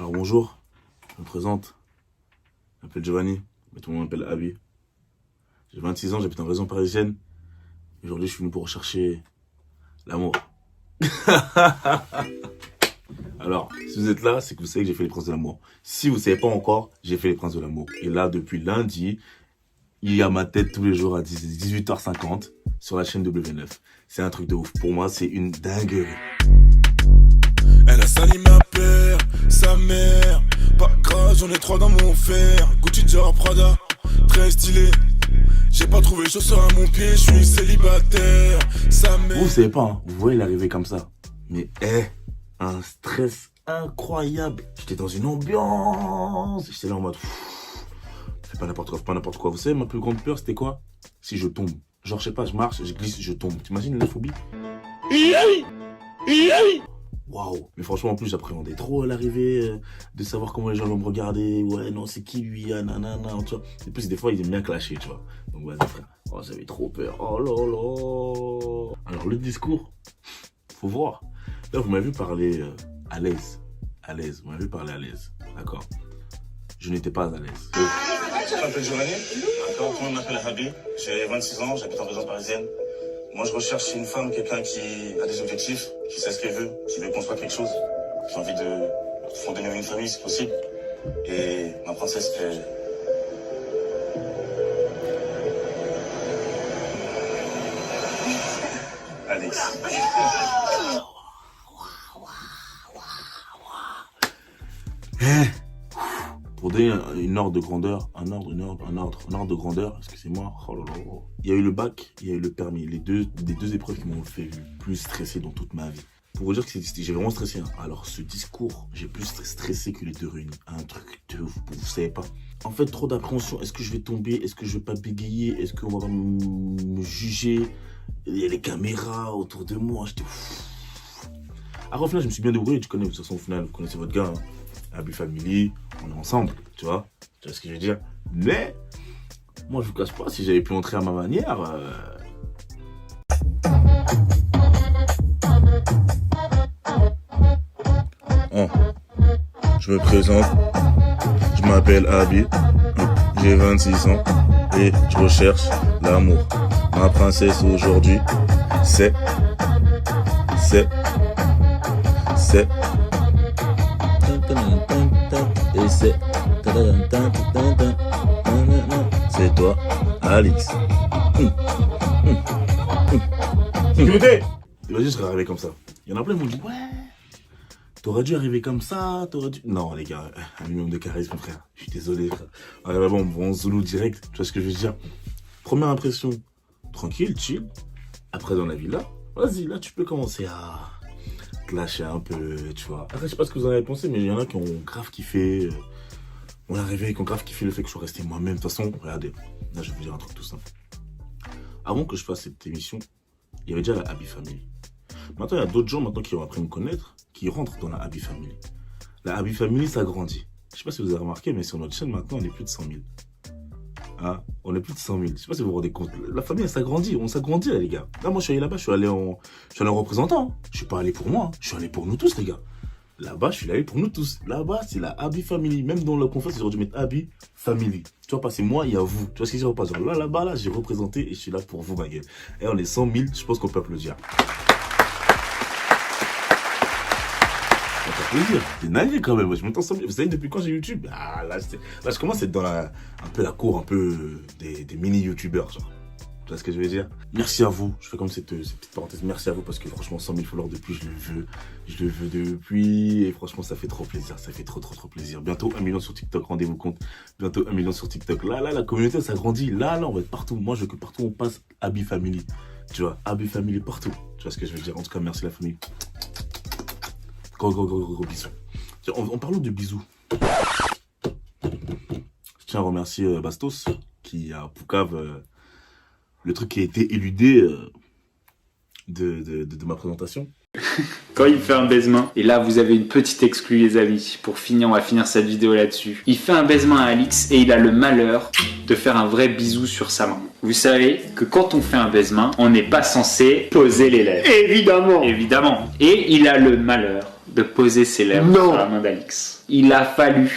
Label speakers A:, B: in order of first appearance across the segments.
A: Alors bonjour, je me présente, je m'appelle Giovanni, mais tout le monde m'appelle Abi. J'ai 26 ans, j'habite en région parisienne. Aujourd'hui, je suis venu pour rechercher l'amour. Alors, si vous êtes là, c'est que vous savez que j'ai fait les princes de l'amour. Si vous ne savez pas encore, j'ai fait les princes de l'amour. Et là, depuis lundi, il y a ma tête tous les jours à 18h50 sur la chaîne W9. C'est un truc de ouf. Pour moi, c'est une dinguerie.
B: Elle a sali ma père, sa mère. Pas grave, j'en ai 3 dans mon fer. Gucci, Dior, Prada, très stylé. J'ai pas trouvé chaussures à mon pied, je suis célibataire. Sa mère.
A: Vous savez pas, hein, vous voyez l'arrivée comme ça. Mais un stress incroyable. J'étais dans une ambiance. J'étais là en mode fais pas n'importe quoi, fais pas n'importe quoi. Vous savez, ma plus grande peur, c'était quoi? Si je tombe. Genre, je sais pas, je marche, je glisse, je tombe. T'imagines la phobie? Waouh. Mais franchement, en plus, j'appréhendais trop l'arrivée de savoir comment les gens vont me regarder. Ouais, non, c'est qui lui, ah, nanana, tu vois. Et plus, des fois, ils aiment bien clasher, tu vois. Donc, vas-y, frère. Oh, j'avais trop peur. Oh là là. Alors, le discours, faut voir. Là, vous m'avez vu parler à l'aise. À l'aise. Vous m'avez vu parler à l'aise. D'accord. Je n'étais pas à l'aise.
C: Je m'appelle Giovanni, d'accord, tout le monde m'appelle Habi, j'ai 26 ans, j'habite en région parisienne. Moi je recherche une femme, quelqu'un qui a des objectifs, qui sait ce qu'elle veut, qui veut construire quelque chose, qui a envie de fonder une famille si possible. Et ma princesse est... Alex.
A: Pour donner une ordre de grandeur, un ordre de grandeur, excusez-moi, oh là là. Il y a eu le bac, il y a eu le permis, les deux épreuves qui m'ont fait le plus stresser dans toute ma vie. Pour vous dire que j'ai vraiment stressé. Hein. Alors ce discours, j'ai plus stressé que les deux réunis. Un truc de vous savez pas. En fait, trop d'appréhension. Est-ce que je vais tomber? Est-ce que je vais pas bégayer? Est-ce qu'on va me juger? Il y a les caméras autour de moi. J'étais Alors au final, je me suis bien débrouillé. Tu connais, de toute façon, au final, vous connaissez votre gars. Hein. Happy Family, on est ensemble, tu vois ce que je veux dire. Mais, moi je vous cache pas, si j'avais pu entrer à ma manière...
C: Je me présente, je m'appelle Abi, j'ai 26 ans et je recherche l'amour. Ma princesse aujourd'hui, c'est... Et c'est toi, Alex.
A: Écoutez, imagine, je serais arrivé comme ça. Il y en a plein qui m'ont dit, ouais, t'aurais dû arriver comme ça, t'aurais dû... Non, les gars, un minimum de charisme, frère. Je suis désolé, frère. Alors, bon, on zoulou direct, tu vois ce que je veux dire. Première impression, tranquille, chill. Après, dans la villa, vas-y, là, tu peux commencer à te lâcher un peu, tu vois. Après, je sais pas ce que vous en avez pensé, mais il y en a qui ont grave kiffé. On est arrivé, qui ont grave kiffé le fait que je sois resté moi-même. De toute façon, regardez, là, je vais vous dire un truc tout simple. Avant que je fasse cette émission, il y avait déjà la Happy Family. Maintenant, il y a d'autres gens maintenant qui ont appris à me connaître, qui rentrent dans la Happy Family. La Happy Family, ça grandit. Je sais pas si vous avez remarqué, mais sur notre chaîne, maintenant, on est plus de 100 000. Hein, on est plus de 100 000. Je sais pas si vous vous rendez compte. La famille, elle s'agrandit. On s'agrandit, là, les gars. Là, moi, je suis allé là-bas, je suis allé en représentant. Hein. Je suis pas allé pour moi. Hein. Je suis allé pour nous tous, les gars. Là-bas, je suis allé pour nous tous. Là-bas, c'est la Happy Family. Même dans la conférence, ils auraient dû mettre Happy Family. Tu vois, pas c'est moi, il y a vous. Tu vois ce que je veux dire? Genre là-bas, là, j'ai représenté et je suis là pour vous, ma gueule. Et on est 100 000, je pense qu'on peut applaudir. Ça fait plaisir. C'est naïf quand même. Moi, je m'entends 100 000. Vous savez, depuis quand j'ai YouTube? Ah, là, je commence à être dans un peu la cour, un peu des mini-youtubeurs, genre. Tu vois ce que je veux dire? Merci à vous. Je fais comme cette petite parenthèse. Merci à vous parce que franchement, 100 000 followers depuis, je le veux. Je le veux depuis. Et franchement, ça fait trop plaisir. Ça fait trop plaisir. Bientôt 1 million sur TikTok. Rendez-vous compte. Bientôt 1 million sur TikTok. Là, la communauté, ça grandit. Là, on va être partout. Moi, je veux que partout on passe Happy Family. Tu vois, Happy Family partout. Tu vois ce que je veux dire? En tout cas, merci la famille. Gros bisous. Tiens, en parlant de bisous, je tiens à remercier Bastos qui a Poucave le truc qui a été éludé de ma présentation.
D: Quand il fait un baise-main, et là vous avez une petite exclue les amis, pour finir on va finir cette vidéo là-dessus. Il fait un baise-main à Alix et il a le malheur de faire un vrai bisou sur sa main. Vous savez que quand on fait un baise-main, on n'est pas censé poser les lèvres. Évidemment. Et il a le malheur de poser ses lèvres sur la main d'Alix. Il a fallu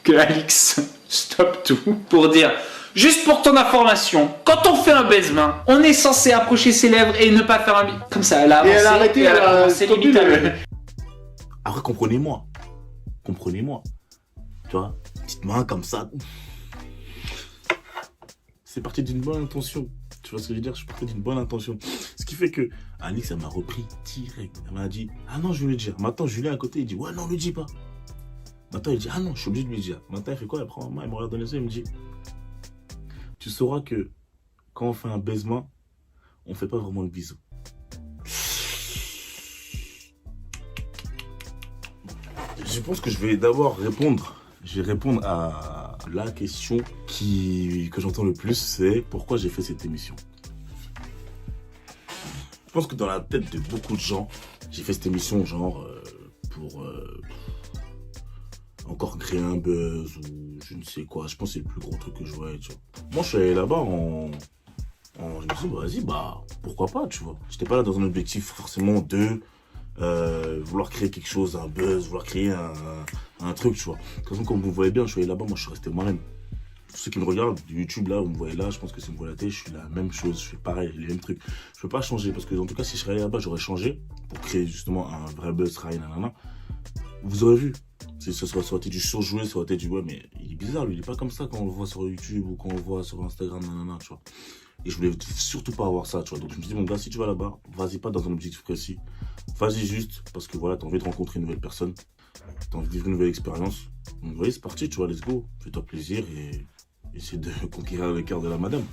D: que Alix stoppe tout pour dire, juste pour ton information, quand on fait un baise-main, on est censé approcher ses lèvres et ne pas faire un comme ça. Elle a avancé,
E: elle a arrêté,
D: elle a commencé
E: stoppé
D: limite à
E: le-
D: le...
A: Après, comprenez-moi. Comprenez-moi. Tu vois, petite main comme ça. C'est parti d'une bonne intention. Tu vois ce que je veux dire? Je suis parti d'une bonne intention. Ce qui fait que Alix, elle m'a repris direct. Elle m'a dit, ah non, je vais lui dire. Maintenant, Julien à côté, il dit, ouais, non, lui dis pas. Maintenant, il dit, ah non, je suis obligé de lui dire. Maintenant, il fait quoi? Elle prend ma main, elle me regarde dans les yeux, il me dit, tu sauras que quand on fait un baisement, on fait pas vraiment le bisou. Je pense que je vais d'abord répondre. Je vais répondre à la question que j'entends le plus, c'est pourquoi j'ai fait cette émission. Je pense que dans la tête de beaucoup de gens, j'ai fait cette émission genre pour encore créer un buzz ou je ne sais quoi. Je pense que c'est le plus gros truc que je voyais, tu vois. Moi, je suis allé là-bas je me suis dit, vas-y, pourquoi pas, tu vois. J'étais pas là dans un objectif forcément de vouloir créer quelque chose, un buzz, vouloir créer un truc, tu vois. De toute façon, comme vous voyez bien, je suis allé là-bas, moi, je suis resté moi-même. Tous ceux qui me regardent du YouTube, là, vous me voyez là, je pense que si vous me voyez la télé, je suis la même chose, je fais pareil, les mêmes trucs. Je peux pas changer, parce que en tout cas, si je serais allé là-bas, j'aurais changé pour créer justement un vrai buzz, nanana. Vous aurez vu. Ça aurait été du surjoué, ça aurait été du ouais, mais il est bizarre, lui, il est pas comme ça quand on le voit sur YouTube ou quand on le voit sur Instagram, nanana, tu vois. Et je voulais surtout pas avoir ça, tu vois. Donc je me dis, mon gars, si tu vas là-bas, vas-y pas dans un objectif précis. Vas-y juste parce que voilà, t'as envie de rencontrer une nouvelle personne, t'as envie de vivre une nouvelle expérience. Donc voyez, c'est parti, tu vois, let's go. Fais-toi plaisir et essaie de conquérir le cœur de la madame.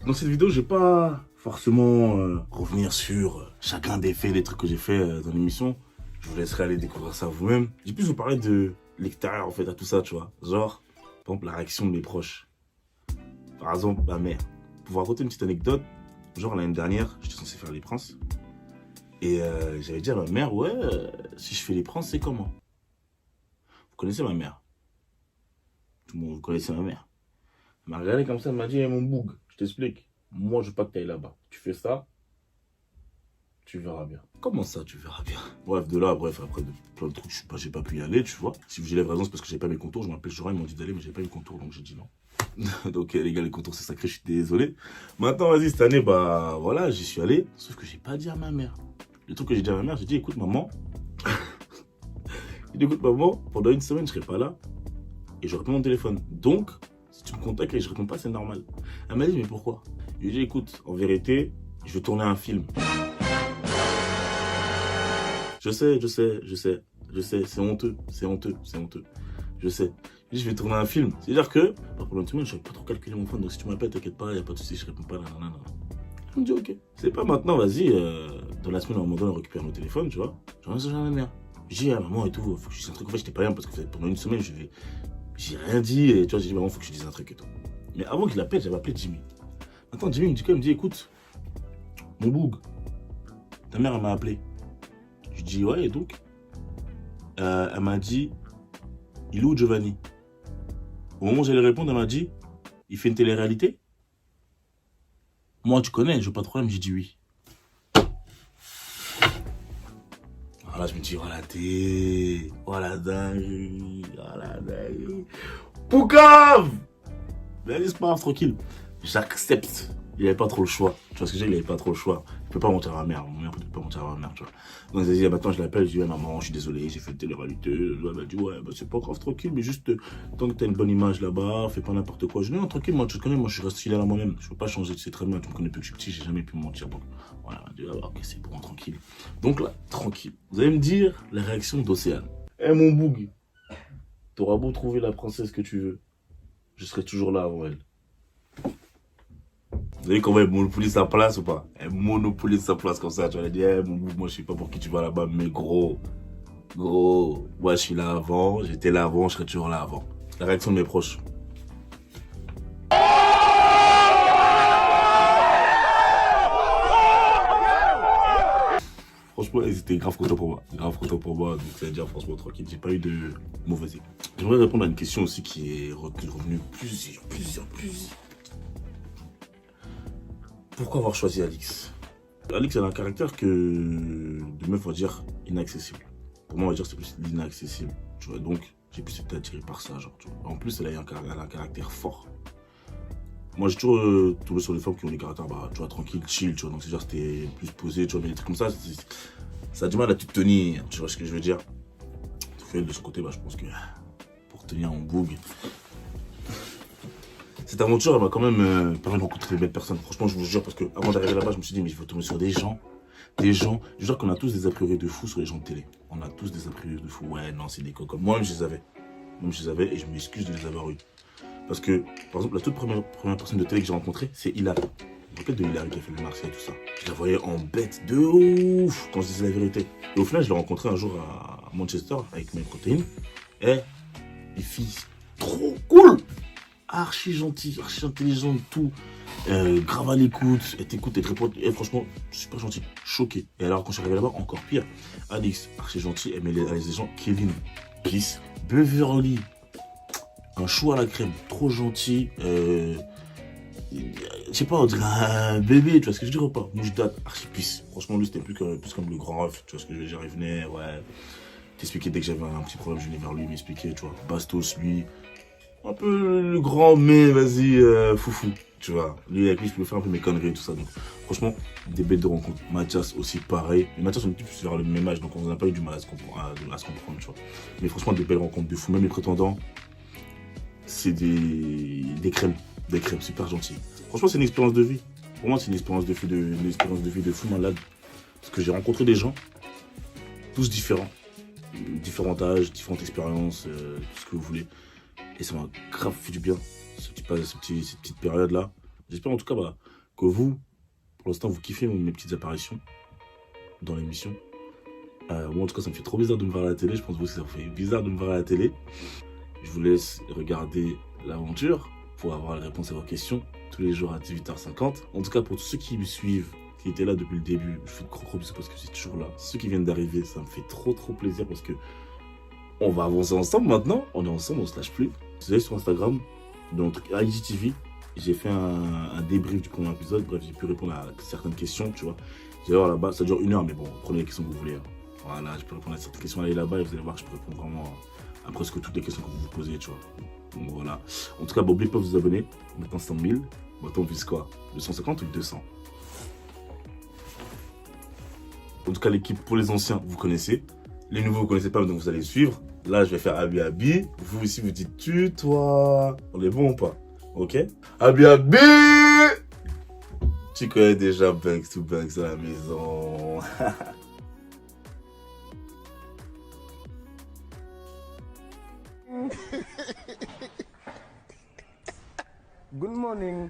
A: Dans cette vidéo, je vais pas forcément revenir sur chacun des faits, des trucs que j'ai fait dans l'émission. Je vous laisserai aller découvrir ça vous-même. J'ai plus vous parler de l'extérieur, en fait, à tout ça, tu vois. Genre, par exemple, la réaction de mes proches. Par exemple, ma mère. Pour vous raconter une petite anecdote, genre l'année dernière, j'étais censé faire les princes. Et j'avais dit à ma mère, ouais, si je fais les princes, c'est comment? Vous connaissez ma mère? Tout le monde, vous connaissez ma mère. Elle m'a regardé comme ça, elle m'a dit, hey, mon boug, je t'explique. Moi, je veux pas que tu ailles là-bas. Tu fais ça, tu verras bien. Comment ça, tu verras bien? Bref, de là, après, plein de trucs, j'ai pas pu y aller, tu vois. Si j'ai les raisons, c'est parce que j'avais pas mes contours. Je m'appelle Joran, ils m'ont dit d'aller, mais j'avais pas mes contours, donc j'ai dit non. Donc les gars, les contours c'est sacré, je suis désolé. Maintenant vas-y, cette année, voilà, j'y suis allé. Sauf que j'ai pas dit à ma mère. Le truc que j'ai dit à ma mère, j'ai dit écoute maman. J'ai dit écoute maman, pendant une semaine je serai pas là. Et je réponds mon téléphone. Donc, si tu me contactes et que je réponds pas, c'est normal. Elle m'a dit mais pourquoi? Je lui ai dit écoute, en vérité, je veux tourner un film. Je sais, c'est honteux, je sais. Je vais tourner un film. C'est-à-dire que, pour une semaine, je n'avais pas trop calculé mon phone. Donc si tu m'appelles, t'inquiète pas, il n'y a pas de souci, je réponds pas. Nanana. Elle me dit ok. C'est pas maintenant, vas-y, dans la semaine, à un moment donné, on récupère mon téléphone, tu vois. J'en ai ma mère. Je dis à maman et tout, faut que je dise un truc. En fait, j'étais pas bien parce que pendant une semaine, j'ai rien dit. Et tu vois, j'ai dit maman, faut que je dise un truc et tout. Mais avant qu'il appelle, j'avais appelé Jimmy. Maintenant, Jimmy me dit quoi? Il me dit écoute, mon boug, ta mère, elle m'a appelé. Je dis ouais, et donc elle m'a dit il est où Giovanni? Au moment où j'allais répondre, elle m'a dit il fait une télé-réalité? Moi, tu connais, je veux pas de problème, j'ai dit oui. Alors là, je me dis, oh la dinguerie, Poucave! Mais allez, c'est pas grave, tranquille. J'accepte. Il avait pas trop le choix. Tu vois ce que je veux dire? Il avait pas trop le choix. Je peux pas mentir à ma mère. Mon mère peut pas mentir à ma mère, tu vois. Donc, elle dit, maintenant, je l'appelle, je dis, ouais, maman, je suis désolé, j'ai fait une télé-réalité. Elle m'a dit, ouais, c'est pas grave, tranquille, mais juste, tant que t'as une bonne image là-bas, fais pas n'importe quoi. Je dis, non, tranquille, moi, tu te connais, moi, je suis resté fidèle à moi-même. Je peux pas changer, tu sais très bien, tu me connais depuis que je suis petit, j'ai jamais pu me mentir. Donc, voilà, elle m'a dit, ah, ok, c'est bon, tranquille. Donc là, tranquille. Vous allez me dire la réaction d'Océane. Eh, mon boug, t'auras beau trouver la princesse que tu veux, je serai toujours là avant elle. Vous savez comment elle monopolise sa place ou pas? Elle monopolise sa place comme ça. Tu vas lui dire, hey, moi je sais pas pour qui tu vas là-bas, mais gros, moi je suis là avant, j'étais là avant, je serai toujours là avant. La réaction de mes proches. Franchement, ils étaient grave contents pour moi. Donc ça veut dire franchement tranquille, j'ai pas eu de mauvais écho. J'aimerais répondre à une question aussi qui est revenue plusieurs. Pourquoi avoir choisi Alix? Alix, elle a un caractère de meuf, on va dire, inaccessible. pour moi, on va dire que c'est plus l'inaccessible, tu vois. Donc, j'ai plus été attiré par ça, genre, tu vois. En plus, elle a un caractère fort. Moi, j'ai toujours tombé sur des femmes qui ont des caractères, bah, tu vois, tranquille, chill, tu vois. Donc, c'est genre, c'était plus posé, tu vois, mais des trucs comme ça, ça a du mal à te tenir, tu vois ce que je veux dire. De son côté, bah, je pense que pour tenir en bougue, cette aventure, elle m'a quand même permis de rencontrer de belles personnes. Franchement, je vous jure, parce que avant d'arriver là-bas, je me suis dit, mais je veux tomber sur des gens. Je jure qu'on a tous des a priori de fou sur les gens de télé. On a tous des a priori de fou. Ouais, non, c'est des coques. Moi-même, je les avais. Et je m'excuse de les avoir eus. Parce que, par exemple, la toute première personne de télé que j'ai rencontrée, c'est Hilary. Je me rappelle de Hilary qui a fait le Marseille et tout ça. Je la voyais en bête de ouf quand je disais la vérité. Et au final, je l'ai rencontrée un jour à Manchester avec mes protéines. Et une fille trop cool, archi gentille, archi intelligente, tout. Grave à l'écoute, elle t'écoute, elle te répond. Et franchement, super gentil, choqué. Et alors, quand je suis arrivé là-bas, encore pire. Alix, archi gentil, elle met les gens. Kevin, Bliss, Beverly, un chou à la crème, trop gentil. Je sais pas, on dirait un bébé, tu vois ce que je dis ou pas? Mouche date, archi pisse. Franchement, lui, c'était plus comme le grand ref, tu vois ce que je veux dire? Il venait, ouais. T'expliquais dès que j'avais un petit problème, je venais vers lui, m'expliquer, tu vois. Bastos, lui, un peu le grand, mais vas-y, foufou, tu vois. Lui, avec lui, je pouvais faire un peu mes conneries et tout ça. Donc, franchement, des bêtes de rencontres. Mathias aussi, pareil. Mais Mathias, on était plus vers le même âge, donc on n'a pas eu du mal à se comprendre, tu vois. Mais franchement, des belles rencontres de fou. Même les prétendants, c'est des crèmes, super gentils. Franchement, c'est une expérience de vie. Pour moi, c'est une expérience de vie de fou malade. Parce que j'ai rencontré des gens, tous différents. Différents âges, différentes expériences, tout ce que vous voulez. Et ça m'a grave fait du bien, cette petite période-là. J'espère en tout cas que vous, pour l'instant, vous kiffez mes petites apparitions dans l'émission. Moi, en tout cas, ça me fait trop bizarre de me voir à la télé. Je pense que vous aussi, ça vous fait bizarre de me voir à la télé. Je vous laisse regarder l'aventure pour avoir les réponses à vos questions tous les jours à 18h50. En tout cas, pour tous ceux qui me suivent, qui étaient là depuis le début, je fais de gros bisous parce que c'est toujours là. Ceux qui viennent d'arriver, ça me fait trop plaisir parce que on va avancer ensemble maintenant. On est ensemble, on se lâche plus. Vous allez sur Instagram, donc IGTV, j'ai fait un débrief du premier épisode. Bref, j'ai pu répondre à certaines questions, tu vois. J'ai voir là-bas, ça dure 1 heure, mais bon, prenez les questions que vous voulez. Hein. Voilà, je peux répondre à certaines questions. Allez là-bas et vous allez voir que je peux répondre vraiment à presque toutes les questions que vous vous posez, tu vois. Donc voilà. En tout cas, n'oubliez pas de vous abonner. Maintenant 100 000. Maintenant on vise quoi? 250 ou 200? En tout cas, l'équipe pour les anciens, vous connaissez. Les nouveaux, vous connaissez pas, donc vous allez suivre. Là, je vais faire Abi Abi. Vous aussi, vous dites tutoie. On est bon ou pas? Ok? Abi Abi! Tu connais déjà Banks to Banks à la maison.
E: Good morning.